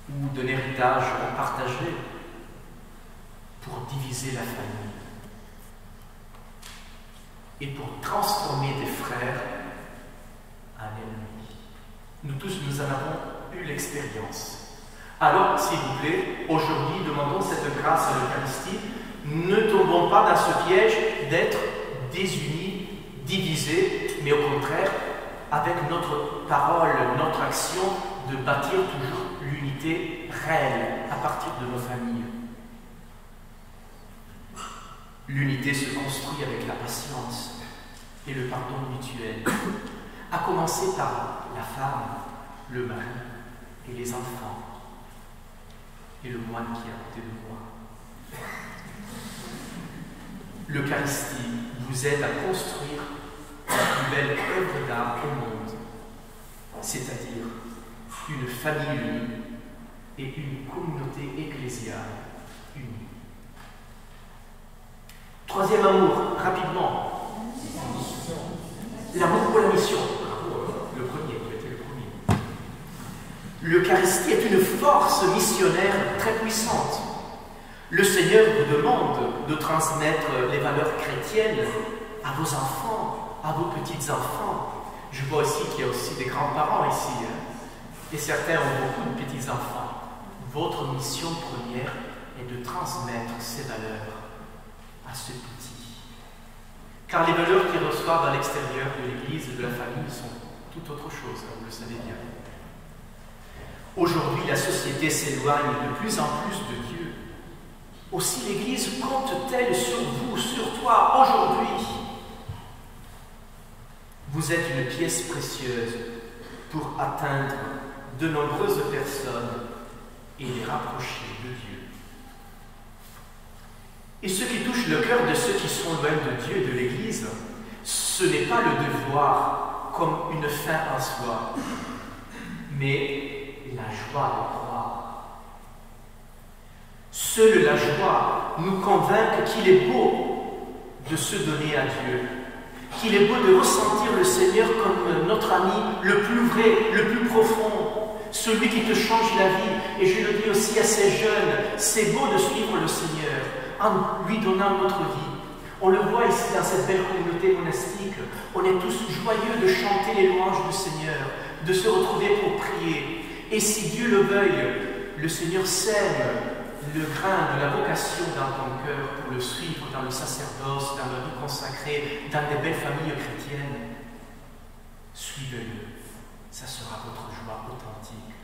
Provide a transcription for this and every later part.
ou d'un héritage partagé pour diviser la famille et pour transformer des frères en ennemis. Nous tous, nous en avons eu l'expérience. Alors, s'il vous plaît, aujourd'hui, demandons cette grâce à l'Eucharistie. Ne tombons pas dans ce piège d'être désunis, divisés, mais au contraire, avec notre parole, notre action, de bâtir toujours l'unité réelle à partir de nos familles. L'unité se construit avec la patience et le pardon mutuel, à commencer par la femme, le mari et les enfants, et le moine qui est à côté de moi. L'Eucharistie vous aide à construire la plus belle œuvre d'art au monde, c'est-à-dire une famille unie et une communauté ecclésiale unie. Troisième amour, rapidement. L'amour pour la mission. Le premier, qui a été le premier. L'Eucharistie est une force missionnaire très puissante. Le Seigneur vous demande de transmettre les valeurs chrétiennes à vos enfants, à vos petits-enfants. Je vois aussi qu'il y a aussi des grands-parents ici, et certains ont beaucoup de petits-enfants. Votre mission première est de transmettre ces valeurs à ce petit. Car les valeurs qu'ils reçoivent à l'extérieur de l'Église et de la famille sont tout autre chose, vous le savez bien. Aujourd'hui, la société s'éloigne de plus en plus de Dieu. Aussi l'Église compte-t-elle sur vous, sur toi, aujourd'hui? Vous êtes une pièce précieuse pour atteindre de nombreuses personnes et les rapprocher de Dieu. Et ce qui touche le cœur de ceux qui sont loin de Dieu et de l'Église, ce n'est pas le devoir comme une fin en soi, mais la joie de croire. Seule la joie nous convainc qu'il est beau de se donner à Dieu, qu'il est beau de ressentir le Seigneur comme notre ami le plus vrai, le plus profond, celui qui te change la vie. Et je le dis aussi à ces jeunes, c'est beau de suivre le Seigneur en lui donnant notre vie. On le voit ici dans cette belle communauté monastique, on est tous joyeux de chanter les louanges du Seigneur, de se retrouver pour prier. Et si Dieu le veuille, le Seigneur sème le grain de la vocation dans ton cœur pour le suivre dans le sacerdoce, dans la vie consacrée, dans des belles familles chrétiennes. Suivez-le, ça sera votre joie authentique.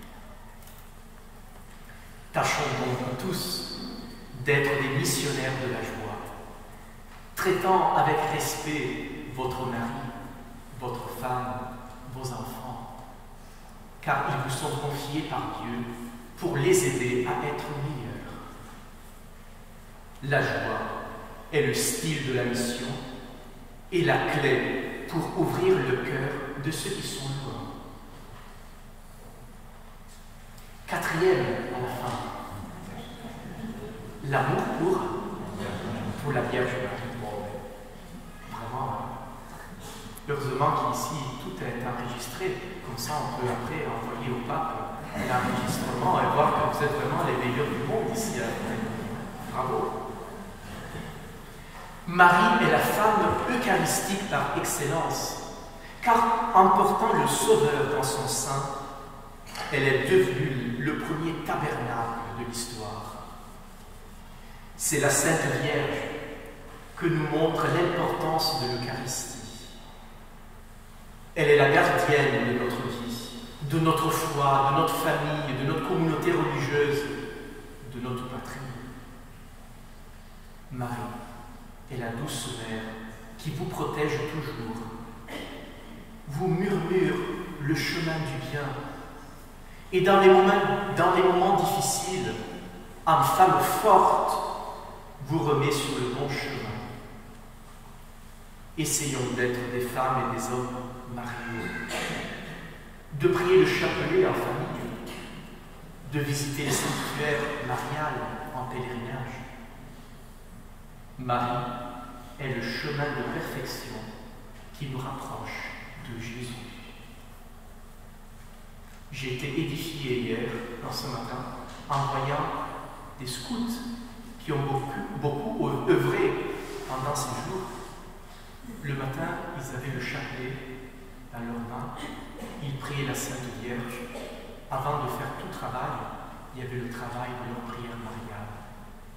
Tâchons donc tous d'être des missionnaires de la joie, traitant avec respect votre mari, votre femme, vos enfants, car ils vous sont confiés par Dieu pour les aider à être meilleurs. La joie est le style de la mission et la clé pour ouvrir le cœur de ceux qui sont loin. Quatrième, à la fin, l'amour pour la Vierge Marie. Vraiment, heureusement qu'ici tout est enregistré, comme ça on peut après envoyer au pape l'enregistrement et voir que vous êtes vraiment les meilleurs du monde ici. Bravo. Marie est la femme eucharistique par excellence, car en portant le Sauveur dans son sein, elle est devenue le premier tabernacle de l'histoire. C'est la Sainte Vierge que nous montre l'importance de l'Eucharistie. Elle est la gardienne de notre vie, de notre foi, de notre famille, de notre communauté religieuse, de notre patrie. Marie est la douce mère qui vous protège toujours, vous murmure le chemin du bien, et dans les moments difficiles, en femme forte, vous remet sur le bon chemin. Essayons d'être des femmes et des hommes mariés, de prier le chapelet en famille, de visiter les sanctuaires mariales en pèlerinage. Marie est le chemin de perfection qui nous rapproche de Jésus. J'ai été édifié hier, dans ce matin, en voyant des scouts qui ont beaucoup œuvré pendant ces jours. Le matin, ils avaient le chapelet à leurs mains, ils priaient la Sainte Vierge. Avant de faire tout travail, il y avait le travail de leur prière mariale.